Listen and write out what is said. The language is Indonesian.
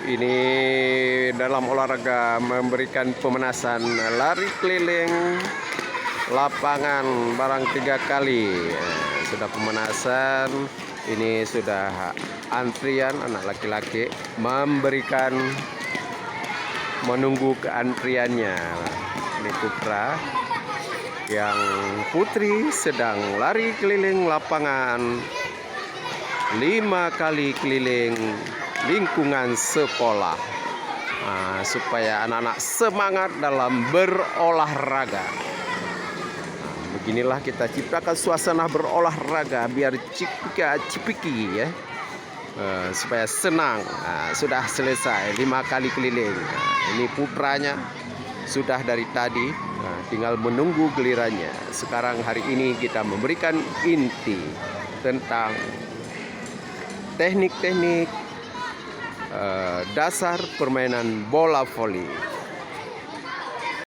Ini dalam olahraga memberikan pemanasan lari keliling lapangan barang 3 kali. Sudah pemanasan, ini sudah antrian anak laki-laki memberikan menunggu keantriannya. Ini putra, yang putri sedang lari keliling lapangan 5 kali keliling lingkungan sekolah, supaya anak-anak semangat dalam berolahraga. Beginilah kita ciptakan suasana berolahraga biar cipika-cipiki ya, supaya senang. Sudah selesai 5 kali keliling. Ini putranya sudah dari tadi, tinggal menunggu gilirannya. Sekarang hari ini kita memberikan inti tentang teknik-teknik dasar permainan bola voli.